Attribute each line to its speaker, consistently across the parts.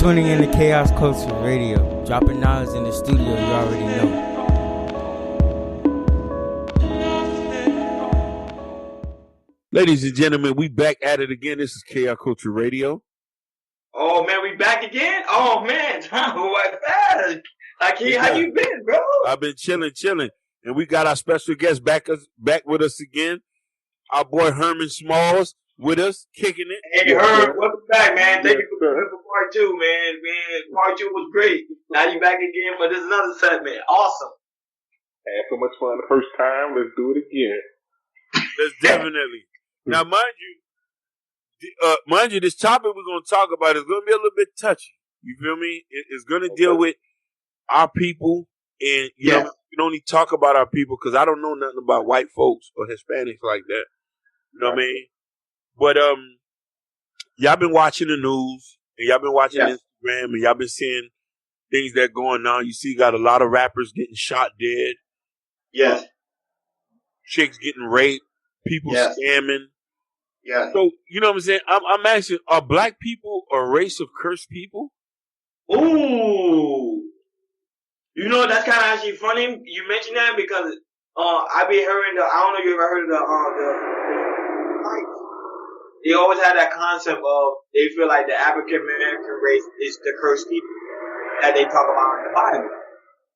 Speaker 1: tuning in to Chaos Culture Radio. Dropping knowledge in the studio, you already know.
Speaker 2: Ladies and gentlemen, we back at it again. This is Chaos Culture Radio.
Speaker 3: Oh, man, we back again? Oh, man, what fast? How you been, bro?
Speaker 2: I've been chilling. And we got our special guest back with us again. Our boy Herman Smalls with us, kicking it.
Speaker 3: Hey, Herman, welcome back, man. Thank you for coming for part two, man. Part two was great. Now you back again, but there's another segment. Awesome.
Speaker 4: Had so much fun the first time. Let's do it again.
Speaker 2: Let's definitely. Now, mind you, this topic we're going to talk about is going to be a little bit touchy. You feel me? It's going to deal with our people, and you know, we don't need to talk about our people because I don't know nothing about white folks or Hispanics like that. You know what I mean? But y'all been watching the news, and y'all been watching Instagram, and y'all been seeing things that going on. You see, got a lot of rappers getting shot dead.
Speaker 3: Yes.
Speaker 2: Chicks getting raped. People scamming.
Speaker 3: Yeah.
Speaker 2: So, you know what I'm saying? I'm asking, are black people a race of cursed people?
Speaker 3: Ooh. You know, that's kind of actually funny you mentioned that because I be hearing I don't know if you ever heard of the they always had that concept of they feel like the African American race is the cursed people that they talk about in the Bible.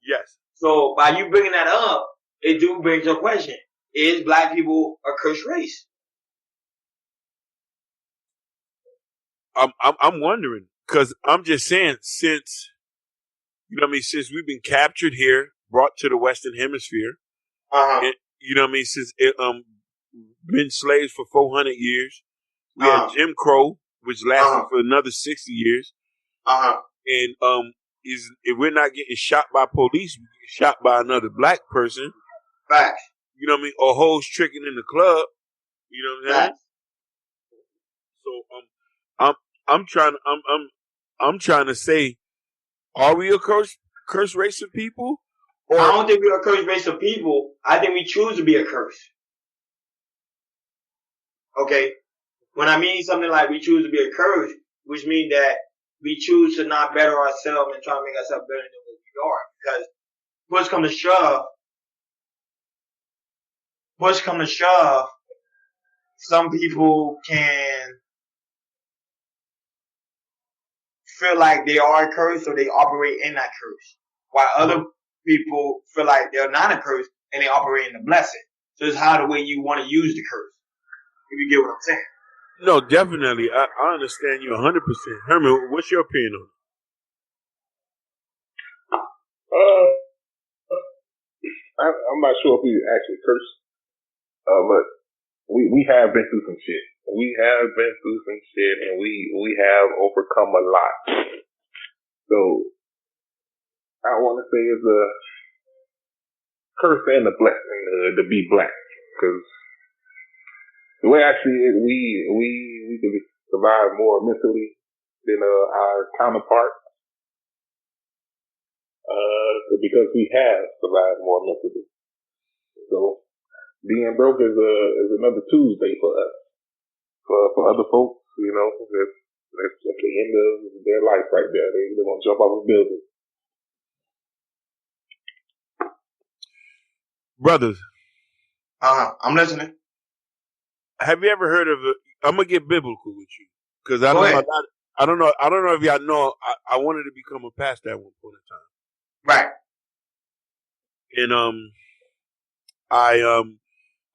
Speaker 2: Yes.
Speaker 3: So by you bringing that up, it do brings your question. Is black people a cursed race?
Speaker 2: I'm wondering because I'm just saying since you know what I mean since we've been captured here, brought to the Western Hemisphere, and, you know what I mean since it been slaves for 400 years, we had Jim Crow, which lasted for another 60 years, and if we're not getting shot by police, we get shot by another black person.
Speaker 3: Facts.
Speaker 2: You know what I mean? Or hoes tricking in the club. You know what I'm saying? So I'm trying to say, are we a cursed race of people? Or
Speaker 3: I don't think we're a cursed race of people. I think we choose to be a curse. Okay? When I mean something like we choose to be a curse, which means that we choose to not better ourselves and try to make ourselves better than what we are. Because push come to shove, some people can feel like they are a curse or they operate in that curse. While other people feel like they're not a curse and they operate in the blessing. So it's how the way you want to use the curse. If you get what I'm saying.
Speaker 2: No, definitely. I understand you 100%. Herman, what's your opinion on
Speaker 4: it? I'm not sure if we actually curse, but we have been through some shit. We have been through some shit, and we have overcome a lot. So I want to say it's a curse and a blessing to be black, because the way I see it, we can survive more mentally than our counterparts, because we have survived more mentally. So being broke is another Tuesday for us. For other folks, you know, that's at the end of their life right there. They're gonna jump off a building.
Speaker 2: Brothers.
Speaker 3: I'm listening.
Speaker 2: Have you ever heard of it? I'm gonna get biblical with you because I don't know if y'all know. I wanted to become a pastor at one point in time.
Speaker 3: Right.
Speaker 2: And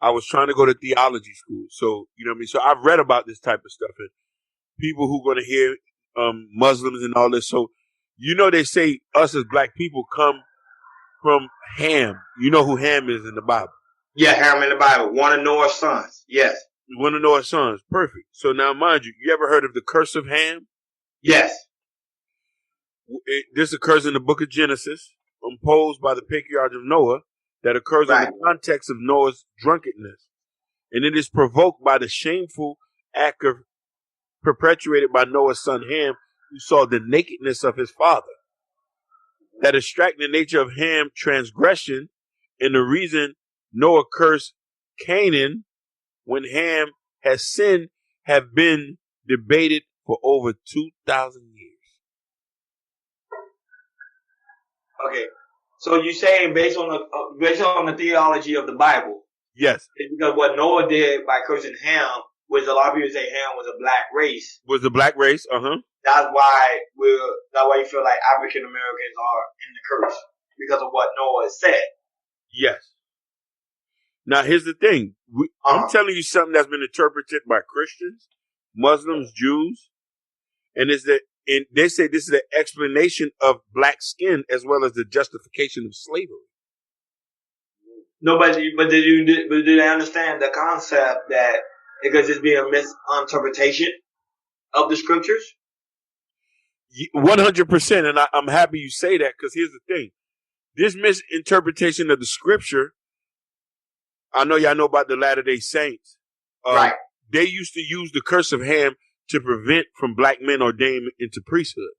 Speaker 2: I was trying to go to theology school, so you know what I mean. So I've read about this type of stuff and people who are going to hear Muslims and all this. So you know they say us as black people come from Ham. You know who Ham is in the Bible?
Speaker 3: Yeah, Ham in the Bible. One of Noah's sons. Yes.
Speaker 2: One of Noah's sons. Perfect. So now, mind you, you ever heard of the curse of Ham?
Speaker 3: Yes.
Speaker 2: This occurs in the book of Genesis, imposed by the patriarch of Noah, that occurs in the context of Noah's drunkenness. And it is provoked by the shameful act perpetuated by Noah's son Ham, who saw the nakedness of his father. That extract the nature of Ham's transgression and the reason Noah cursed Canaan when Ham has sinned have been debated for over 2,000 years.
Speaker 3: Okay. So you saying based on the theology of the Bible?
Speaker 2: Yes.
Speaker 3: It's because what Noah did by cursing Ham was a lot of people say Ham was a black race.
Speaker 2: Was the black race?
Speaker 3: That's why you feel like African Americans are in the curse because of what Noah said.
Speaker 2: Yes. Now here's the thing. I'm telling you something that's been interpreted by Christians, Muslims, Jews, and they say this is the explanation of black skin as well as the justification of slavery.
Speaker 3: No, but did they understand the concept that because it's being a misinterpretation of the scriptures?
Speaker 2: 100%, and I'm happy you say that because here's the thing. This misinterpretation of the scripture, I know y'all know about the Latter-day Saints.
Speaker 3: Right.
Speaker 2: They used to use the curse of Ham to prevent from black men ordaining into priesthood.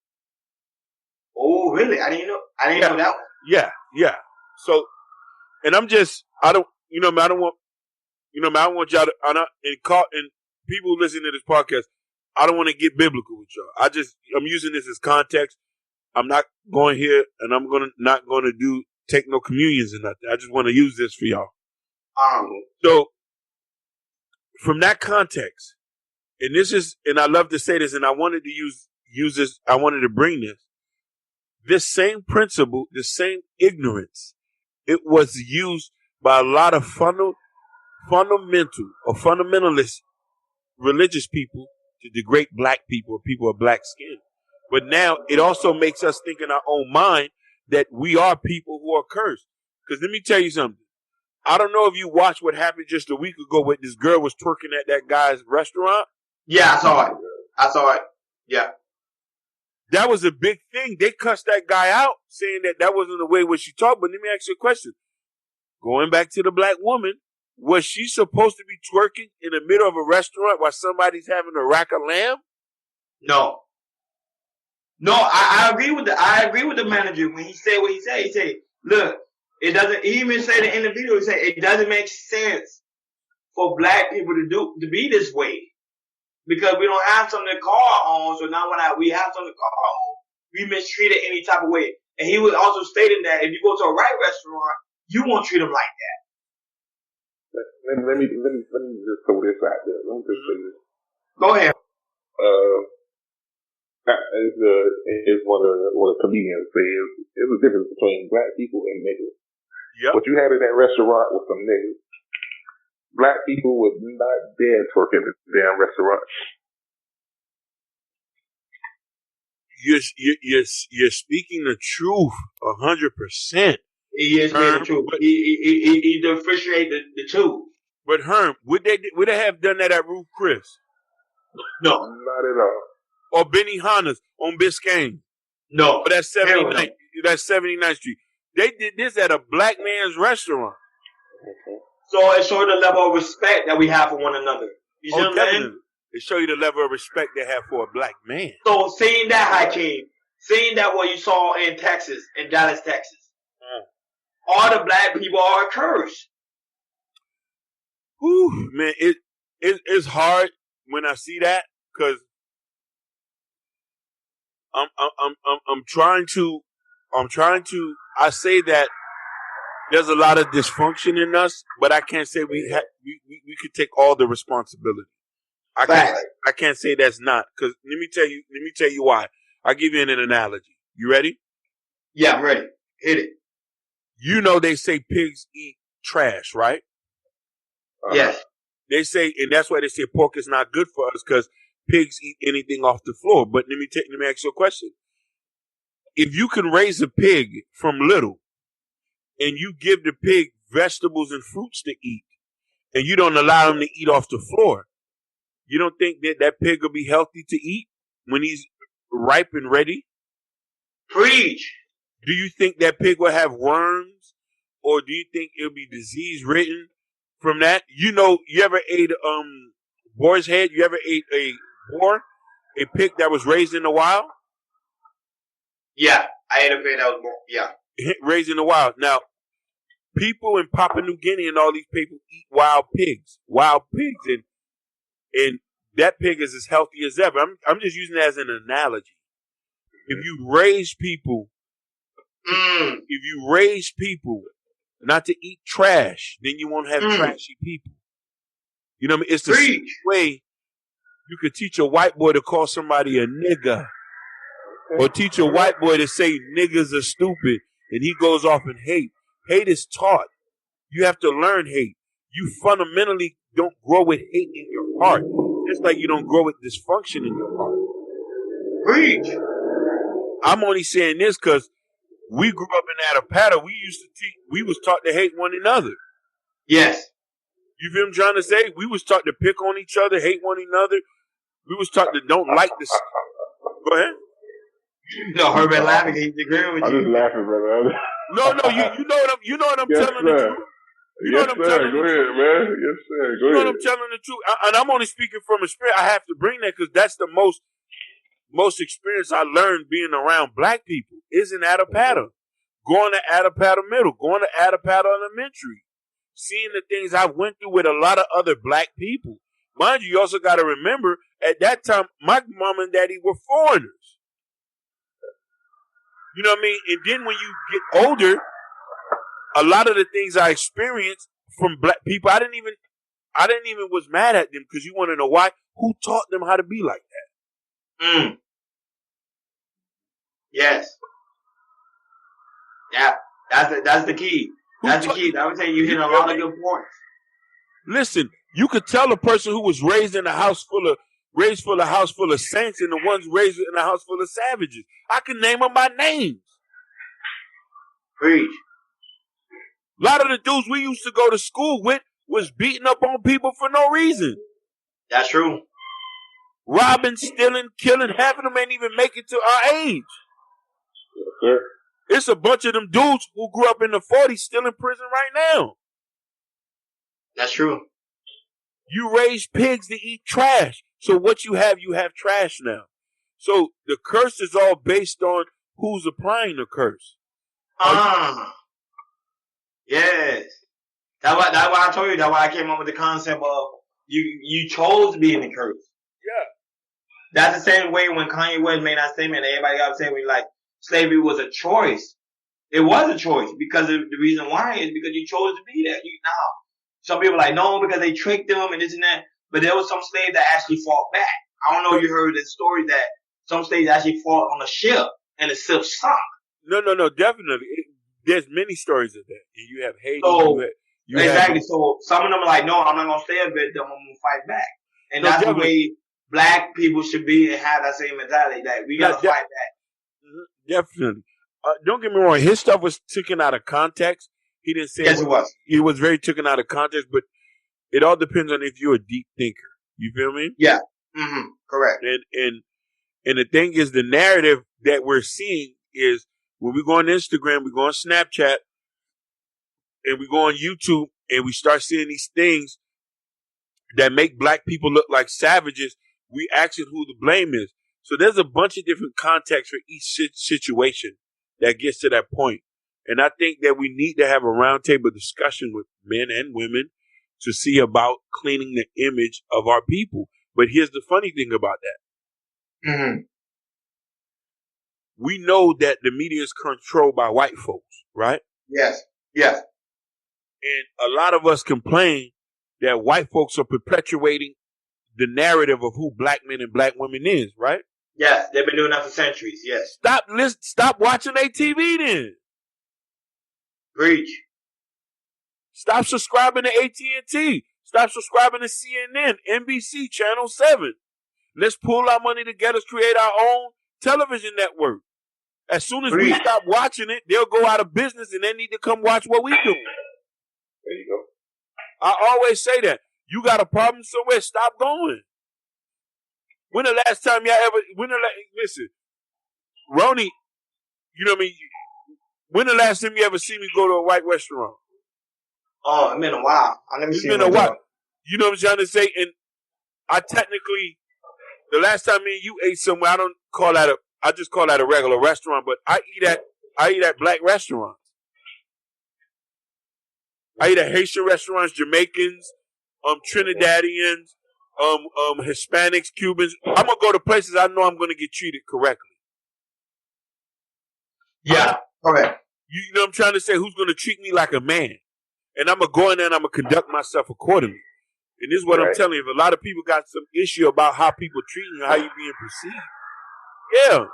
Speaker 3: Oh, really? I didn't know that one.
Speaker 2: Yeah. So, and I don't want y'all to, and people listening to this podcast, I don't want to get biblical with y'all. I'm using this as context. I'm not going here and I'm not going to take no communions or nothing. I just want to use this for y'all. So from that context, and I love to say this, and I wanted to use this. I wanted to bring this same principle, the same ignorance. It was used by a lot of fundamental or fundamentalist religious people to degrade black people or people of black skin. But now it also makes us think in our own mind that we are people who are cursed. Because let me tell you something. I don't know if you watched what happened just a week ago when this girl was twerking at that guy's restaurant.
Speaker 3: Yeah, I saw it. Yeah.
Speaker 2: That was a big thing. They cussed that guy out saying that wasn't the way what she talked. But let me ask you a question. Going back to the black woman, was she supposed to be twerking in the middle of a restaurant while somebody's having a rack of lamb?
Speaker 3: No, I agree with the manager when he said what he said. He said, "Look, it doesn't." He even said it in the video. He said it doesn't make sense for black people to be this way because we don't have something to call our own. So now when we have something to call our own, we mistreat it any type of way. And he was also stating that if you go to a white restaurant, you won't treat them like that.
Speaker 4: Let me just throw this out there. Let me just say this.
Speaker 3: Go ahead.
Speaker 4: It's what a comedian says. There's a difference between black people and niggas.
Speaker 2: Yep.
Speaker 4: What you had in that restaurant with some niggas, black people would not dare twerk in the damn restaurant.
Speaker 2: You're speaking the truth 100%.
Speaker 3: He is saying the truth. He differentiate the two.
Speaker 2: But Herm, would they have done that at Ruth Chris?
Speaker 3: No,
Speaker 4: not at all.
Speaker 2: Or Benny Hanna's on Biscayne?
Speaker 3: No,
Speaker 2: or that's 79th Street. They did this at a black man's restaurant.
Speaker 3: So it showed the level of respect that we have for one another. You see what I'm saying?
Speaker 2: It show you the level of respect they have for a black man.
Speaker 3: So seeing that, seeing that what you saw in Texas, in Dallas, Texas, all the black people are cursed.
Speaker 2: Whew, man, it's hard when I see that because I'm trying to. I say that there's a lot of dysfunction in us, but I can't say we could take all the responsibility. I can't say that's not because let me tell you why. I'll give you an analogy. You ready?
Speaker 3: Yeah, I'm ready. Hit it.
Speaker 2: You know they say pigs eat trash, right?
Speaker 3: Yes.
Speaker 2: They say, and that's why they say pork is not good for us because pigs eat anything off the floor. But let me ask you a question. If you can raise a pig from little and you give the pig vegetables and fruits to eat and you don't allow him to eat off the floor, you don't think that pig will be healthy to eat when he's ripe and ready?
Speaker 3: Preach.
Speaker 2: Do you think that pig will have worms or do you think it'll be disease ridden from that? You know, you ever ate boar's head? You ever ate a boar, a pig that was raised in the wild?
Speaker 3: Yeah, I ate a pig that was born. Yeah,
Speaker 2: raised in the wild. Now, people in Papua New Guinea and all these people eat wild pigs, and that pig is as healthy as ever. I'm just using it as an analogy. If you raise people If you raise people not to eat trash, then you won't have trashy people. You know what I mean? It's the same way you could teach a white boy to call somebody a nigger. Or teach a white boy to say niggas are stupid and he goes off and hate. Hate is taught. You have to learn hate. You fundamentally don't grow with hate in your heart. Just like you don't grow with dysfunction in your heart.
Speaker 3: Preach.
Speaker 2: I'm only saying this because we grew up in Adapata. We was taught to hate one another.
Speaker 3: Yes.
Speaker 2: You feel what I'm trying to say? We was taught to pick on each other, hate one another. We was taught to don't like this. Go ahead.
Speaker 3: No, Herman laughing. He's agreeing with you.
Speaker 4: I'm just laughing, brother.
Speaker 2: No, you know what I'm
Speaker 4: yes,
Speaker 2: telling
Speaker 4: sir.
Speaker 2: the truth. You know
Speaker 4: yes,
Speaker 2: what I'm
Speaker 4: sir.
Speaker 2: telling
Speaker 4: Go
Speaker 2: the
Speaker 4: ahead,
Speaker 2: truth.
Speaker 4: man. Yes, sir. Go
Speaker 2: you know
Speaker 4: ahead.
Speaker 2: what I'm telling the truth. And I'm only speaking from experience. I have to bring that because that's the most experience I learned being around black people is in Adapata. Going to Adapata Middle, going to Adapata Elementary, seeing the things I went through with a lot of other black people. Mind you also got to remember, at that time, my mom and daddy were foreigners. You know what I mean? And then when you get older, a lot of the things I experienced from black people, I didn't even was mad at them because you want to know why? Who taught them how to be like that?
Speaker 3: Yes. Yeah. That's the key. That's the key. I would say you hit a lot of good points.
Speaker 2: Listen, you could tell a person who was raised in a house full of saints and the ones raised in a house full of savages. I can name them by names.
Speaker 3: Preach.
Speaker 2: A lot of the dudes we used to go to school with was beating up on people for no reason.
Speaker 3: That's true.
Speaker 2: Robbing, stealing, killing. Half of them ain't even make it to our age.
Speaker 4: Yes, sir.
Speaker 2: It's a bunch of them dudes who grew up in the 40s still in prison right now.
Speaker 3: That's true.
Speaker 2: You raise pigs to eat trash. So what you have trash now. So the curse is all based on who's applying the curse.
Speaker 3: Yes. That's why I told you. That's why I came up with the concept of you chose to be in the curse.
Speaker 2: Yeah.
Speaker 3: That's the same way when Kanye West made that statement. Everybody got upset when like slavery was a choice. It was a choice because the reason why is because you chose to be there. Some people are like, no, because they tricked them and this and that. But there was some slaves that actually fought back. I don't know if you heard the story that some slaves actually fought on a ship and the ship sunk.
Speaker 2: No, definitely. There's many stories of that. And you have Haiti.
Speaker 3: So, exactly. So some of them are like, no, I'm not going to stay a bit. I'm going to fight back. And that's definitely the way black people should be and have that same mentality that we got to fight back.
Speaker 2: Definitely. Don't get me wrong. His stuff was taken out of context. He didn't say
Speaker 3: yes, it was.
Speaker 2: He was very taken out of context, but it all depends on if you're a deep thinker. You feel me?
Speaker 3: Yeah. Mm-hmm. Correct.
Speaker 2: And the thing is, the narrative that we're seeing is when we go on Instagram, we go on Snapchat, and we go on YouTube, and we start seeing these things that make black people look like savages. We asking who the blame is. So there's a bunch of different contexts for each situation that gets to that point. And I think that we need to have a roundtable discussion with men and women to see about cleaning the image of our people. But here's the funny thing about that.
Speaker 3: Mm-hmm.
Speaker 2: We know that the media is controlled by white folks, right?
Speaker 3: Yes. Yes.
Speaker 2: And a lot of us complain that white folks are perpetuating the narrative of who black men and black women is, right?
Speaker 3: Yes, they've been doing that for centuries, yes.
Speaker 2: Stop watching their TV then.
Speaker 3: Preach.
Speaker 2: Stop subscribing to AT&T. Stop subscribing to CNN, NBC, Channel 7. Let's pool our money together to create our own television network. As soon as we stop watching it, they'll go out of business and they need to come watch what we do.
Speaker 4: There you go.
Speaker 2: I always say that. You got a problem somewhere, stop going. When the last time y'all ever, listen, Ronnie, you know what I mean? When the last time you ever see me go to a white restaurant?
Speaker 3: Oh, it's been a while.
Speaker 2: It's been a while. You know what I'm trying to say? And I technically, the last time me and you ate somewhere, I just call that a regular restaurant, but I eat at black restaurants. I eat at Haitian restaurants, Jamaicans, Trinidadians, Hispanics, Cubans. I'm gonna go to places I know I'm gonna get treated correctly.
Speaker 3: Yeah, correct.
Speaker 2: You know what I'm trying to say? Who's going to treat me like a man? And I'm going to go in there and I'm going to conduct myself accordingly. And this is what I'm telling you. If a lot of people got some issue about how people treat you, how you being perceived, yeah,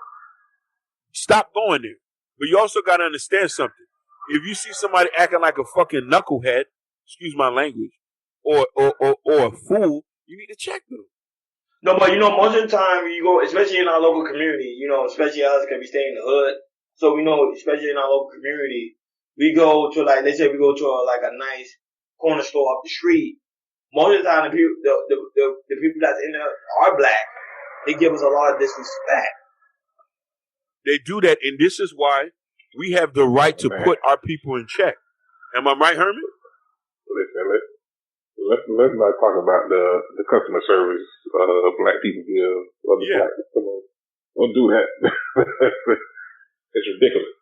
Speaker 2: stop going there. But you also got to understand something. If you see somebody acting like a fucking knucklehead, excuse my language, or a fool, you need to check them.
Speaker 3: No, but most of the time you go, especially in our local community, especially us because we stay in the hood. So we know, especially in our local community, we go to let's say we go to a nice corner store up the street. Most of the time, the people that's in there are black. They give us a lot of disrespect.
Speaker 2: They do that, and this is why we have the right to put our people in check. Am I right, Herman?
Speaker 4: Listen, let's not talk about the customer service black people give other black people. Come on, don't do that. It's ridiculous.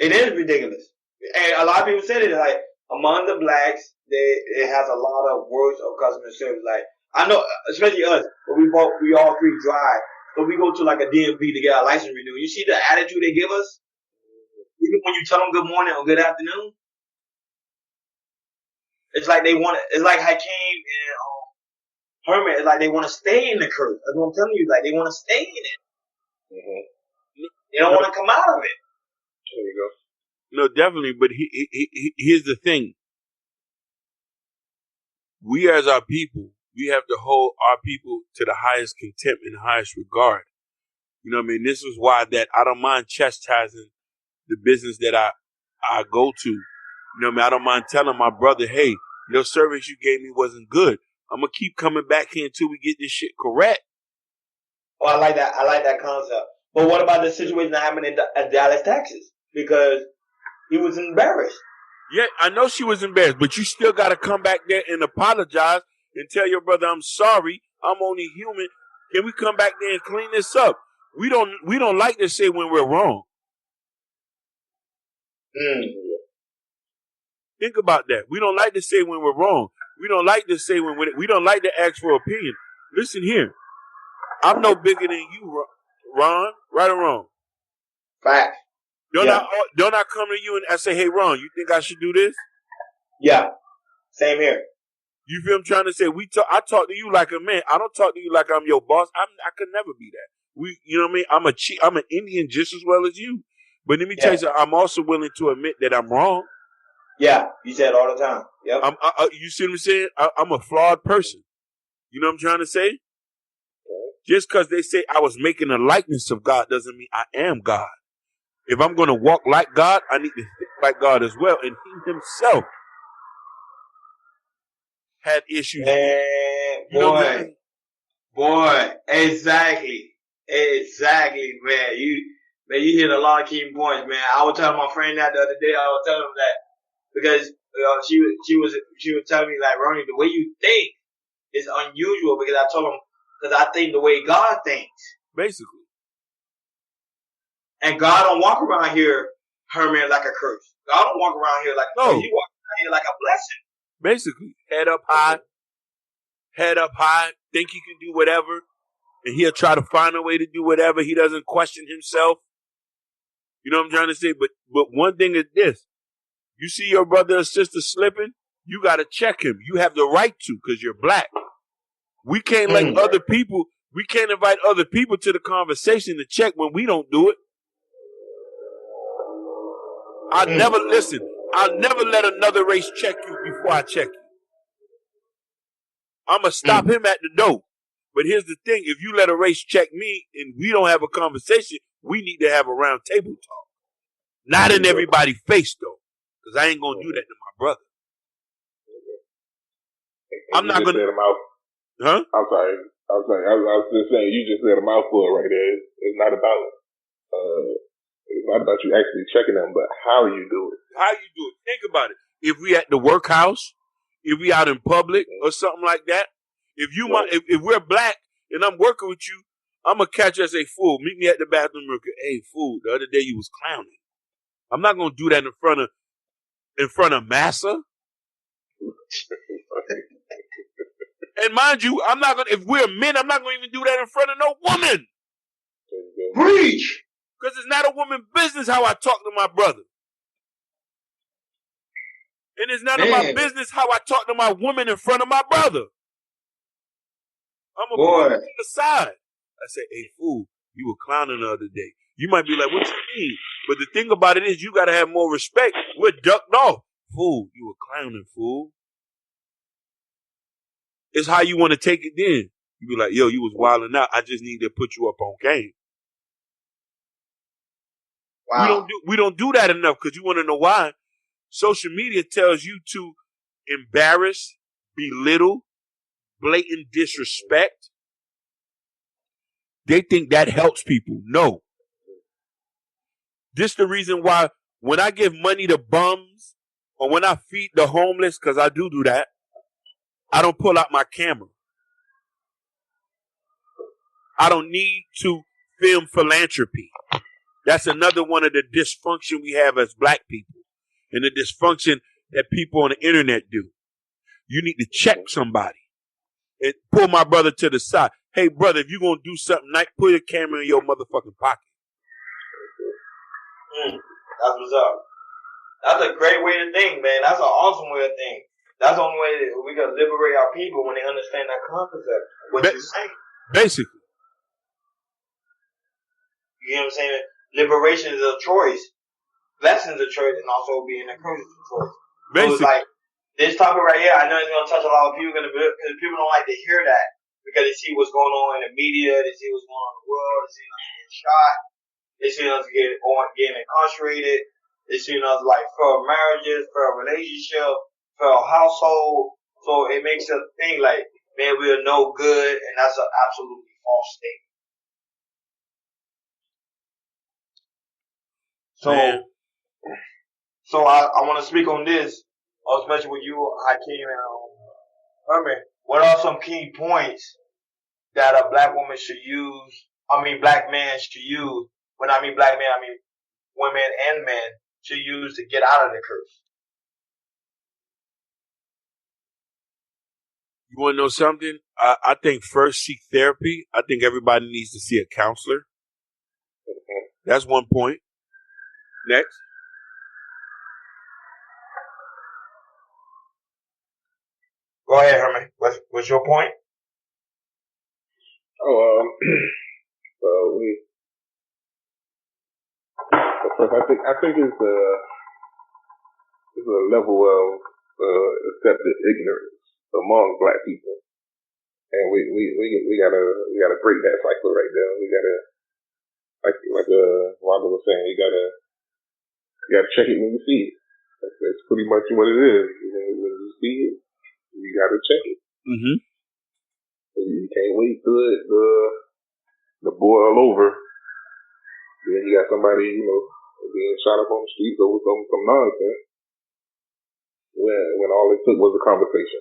Speaker 3: It is ridiculous, and a lot of people say that among the blacks, it has a lot of words of customer service. Like I know, especially us, but we all three drive. So we go to a DMV to get our license renewed. You see the attitude they give us? Even when you tell them good morning or good afternoon? It's like they want to, it's like Hakeem and Herman, it's like they want to stay in the curse. That's what I'm telling you. Like they want to stay in it. Mm-hmm. They don't want to come out of it.
Speaker 4: There you go.
Speaker 2: No, definitely. But here's the thing. We as our people, we have to hold our people to the highest contempt and the highest regard. You know what I mean? This is why that I don't mind chastising the business that I go to. You know what I mean? I don't mind telling my brother, hey, your service you gave me wasn't good. I'm going to keep coming back here until we get this shit correct.
Speaker 3: Oh, I like that. I like that concept. But what about the situation that happened in Dallas, Texas? Because he was embarrassed.
Speaker 2: Yeah, I know she was embarrassed, but you still got to come back there and apologize and tell your brother, I'm sorry. I'm only human. Can we come back there and clean this up? We don't like to say when we're wrong. Think about that. We don't like to say when we're wrong. We don't like to say we don't like to ask for opinion. Listen here. I'm no bigger than you, Ron. Right or wrong?
Speaker 3: Fact.
Speaker 2: Don't I come to you and I say, hey, Ron, you think I should do this?
Speaker 3: Yeah. Same here.
Speaker 2: You feel I'm trying to say? I talk to you like a man. I don't talk to you like I'm your boss. I could never be that. You know what I mean? I'm an Indian just as well as you. But let me tell you something. I'm also willing to admit that I'm wrong.
Speaker 3: Yeah, you say it all the time. Yep.
Speaker 2: You see what I'm saying? I'm a flawed person. You know what I'm trying to say? Just because they say I was making a likeness of God doesn't mean I am God. If I'm going to walk like God, I need to think like God as well. And he himself had issues.
Speaker 3: Boy, exactly, man. You hit a lot of key points, man. I was telling my friend that the other day. I was telling him that because she was telling me like, Ronnie, the way you think is unusual because I told him because I think the way God thinks,
Speaker 2: basically.
Speaker 3: And God don't walk around here, Herman, like a curse. God don't walk around here like a curse. He walks around here like a blessing.
Speaker 2: Basically, head up high, think he can do whatever, and he'll try to find a way to do whatever. He doesn't question himself. You know what I'm trying to say? But one thing is this. You see your brother or sister slipping, you got to check him. You have the right to because you're black. We can't let other people, we can't invite other people to the conversation to check when we don't do it. I'll never let another race check you before I check you. I'm going to stop him at the door. But here's the thing. If you let a race check me and we don't have a conversation, we need to have a round table talk. Not in everybody's face, though. Because I ain't going to do that to my brother. I'm not going to. Huh?
Speaker 4: I'm sorry. I was just saying, you just said a mouthful right there. It's not about you actually checking them, but how you do it.
Speaker 2: How you do it. Think about it. If we at the workhouse, if we out in public or something like that, if we're black and I'm working with you, I'm going to catch you as a fool. Meet me at the bathroom real quick. Hey, fool, the other day you was clowning. I'm not going to do that in front of massa. And mind you, if we're men, I'm not going to even do that in front of no woman.
Speaker 3: Preach!
Speaker 2: Because it's not a woman's business how I talk to my brother. And it's none of my business how I talk to my woman in front of my brother. I'm going to put it to the side. I say, hey, fool, you were clowning the other day. You might be like, what you mean? But the thing about it is you got to have more respect. We're ducked off. Fool, you were clowning, fool. It's how you want to take it then. You be like, yo, you was wilding out. I just need to put you up on game.
Speaker 3: Wow.
Speaker 2: We don't do that enough because you want to know why. Social media tells you to embarrass, belittle, blatant disrespect. They think that helps people. No. This the reason why when I give money to bums or when I feed the homeless, because I do that, I don't pull out my camera. I don't need to film philanthropy. That's another one of the dysfunction we have as black people and the dysfunction that people on the internet do. You need to check somebody and pull my brother to the side. Hey, brother, if you're going to do something nice, put your camera in your motherfucking pocket.
Speaker 3: That's what's up. That's a great way to think, man. That's an awesome way to think. That's the only way that we can liberate our people when they understand that concept. What you're saying.
Speaker 2: Basically.
Speaker 3: You know what I'm saying? Liberation is a choice. Blessings a choice, and also being a curse is a choice. So it's like, this topic right here, I know it's going to touch a lot of people because people don't like to hear that because they see what's going on in the media, they see what's going on in the world, they see us getting shot, they see us getting incarcerated, they see us like failed marriages, failed relationship, failed household. So it makes us think like, man, we're no good, and that's an absolutely false statement. So I want to speak on this, especially with you, Hakeem, and Herman. What are some key points that a black woman should use? Black man should use. When I mean black man, I mean women and men should use to get out of the curse.
Speaker 2: You want to know something? I think first seek therapy. I think everybody needs to see a counselor. That's one point. Next.
Speaker 3: Go ahead, Herman. What's your point?
Speaker 4: I think it's a level of accepted ignorance among black people, and we gotta break that cycle right there. We gotta, like Wanda was saying, you gotta check it when you see it. That's pretty much what it is. When you see it, you gotta check it.
Speaker 2: Mm-hmm.
Speaker 4: You can't wait till the boil over. Then you got somebody, being shot up on the streets over some nonsense. When all it took was a conversation.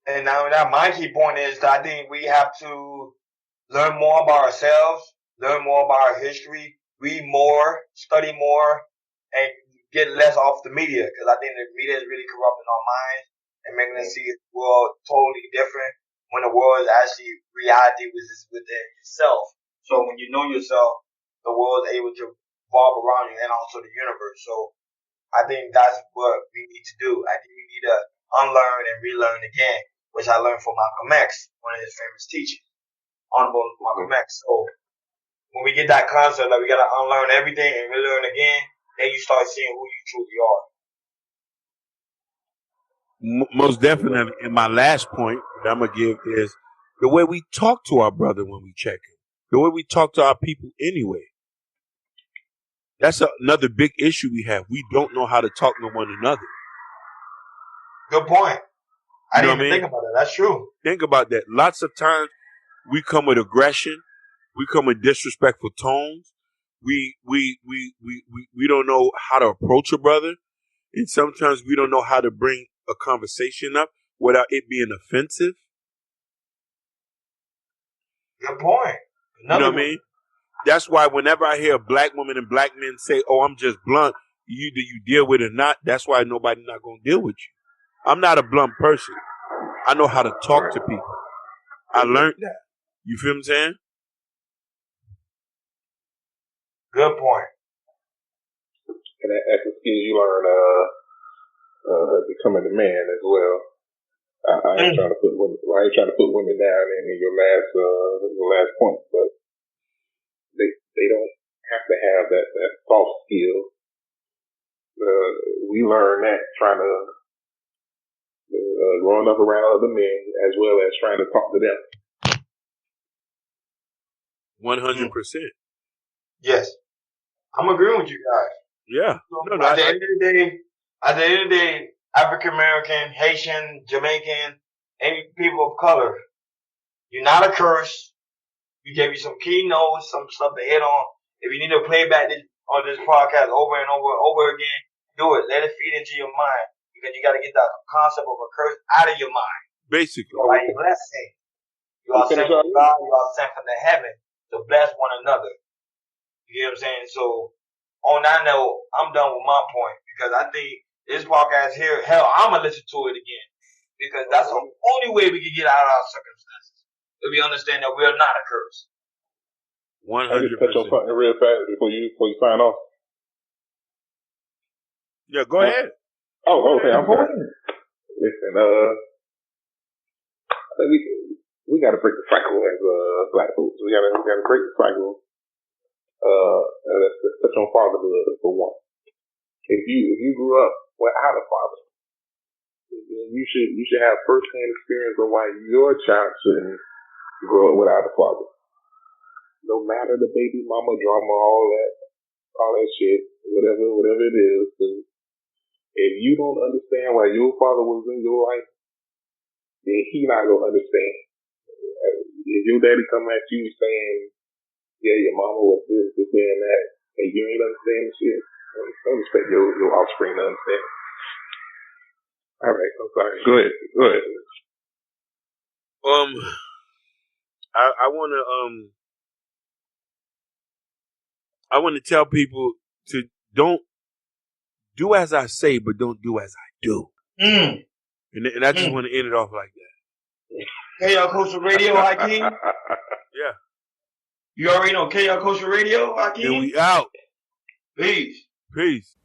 Speaker 3: And now my key point is that I think we have to learn more about ourselves, learn more about our history, read more, study more, and get less off the media. Because I think the media is really corrupting our minds and making us see the world totally different when the world is actually reality within itself. So when you know yourself, the world is able to revolve around you and also the universe. So I think that's what we need to do. I think we need to unlearn and relearn again, which I learned from Malcolm X, one of his famous teachers, Honorable Malcolm X. So when we get that concept that we got to unlearn everything and relearn again, then you start seeing who you truly are.
Speaker 2: Most definitely. And my last point that I'm going to give is the way we talk to our brother when we check him. The way we talk to our people anyway. That's another big issue we have. We don't know how to talk to one another.
Speaker 3: Good point. I didn't even think about that. That's true.
Speaker 2: Think about that. Lots of times we come with aggression. We come with disrespectful tones. We don't know how to approach a brother. And sometimes we don't know how to bring a conversation up without it being offensive.
Speaker 3: Good point.
Speaker 2: You know what I mean? That's why whenever I hear a black woman and black men say, oh, I'm just blunt, either you deal with it or not, that's why nobody's not going to deal with you. I'm not a blunt person. I know how to talk to people. I learned that. You feel what I'm saying?
Speaker 3: Good point.
Speaker 4: And that's a skill you learn becoming a man as well. I ain't trying to put women down in your last point, but they don't have to have that soft skill. We learn that trying to growing up around other men as well as trying to talk to them.
Speaker 2: 100%.
Speaker 3: Yes, I'm agreeing with you guys.
Speaker 2: Yeah.
Speaker 3: So at the end of the day, African American, Haitian, Jamaican, any people of color, you're not a curse. We gave you some keynotes, some stuff to hit on. If you need to play back on this podcast over and over again, do it. Let it feed into your mind, because you got to get that concept of a curse out of your mind.
Speaker 2: Basically.
Speaker 3: Like blessing. You are sent from God, you are sent from the heaven to bless one another. You get what I'm saying? So, on that note, I'm done with my point, because I think this podcast here, hell, I'm going to listen to it again, because that's the only way we can get out of our circumstances. If we understand that we're not a curse.
Speaker 2: 100%.
Speaker 4: I just touch on something real fast before you sign off.
Speaker 2: Yeah, go ahead.
Speaker 4: Oh, okay. I'm sorry. Listen, I think we got to break the cycle as black folks. We got to break the cycle. Let's touch on fatherhood for one. If you grew up without a father, you should have first-hand experience of why your child shouldn't grow up without a father. No matter the baby mama drama, all that shit, whatever it is. If you don't understand why your father was in your life, then he not gonna understand. If your daddy come at you saying, yeah, your mama was this and that, and you ain't understand the shit, don't expect your offspring to understand. All right, I'm sorry. Go ahead.
Speaker 2: I want to tell people to don't do as I say, but don't do as I do. And I just want to end it off like that.
Speaker 3: KL Coastal Radio, Hakeem.
Speaker 2: Yeah.
Speaker 3: You already know KL Coastal Radio, Hakeem.
Speaker 2: And we out.
Speaker 3: Peace.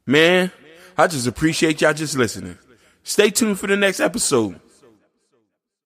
Speaker 2: Man, I just appreciate y'all just listening. Stay tuned for the next episode.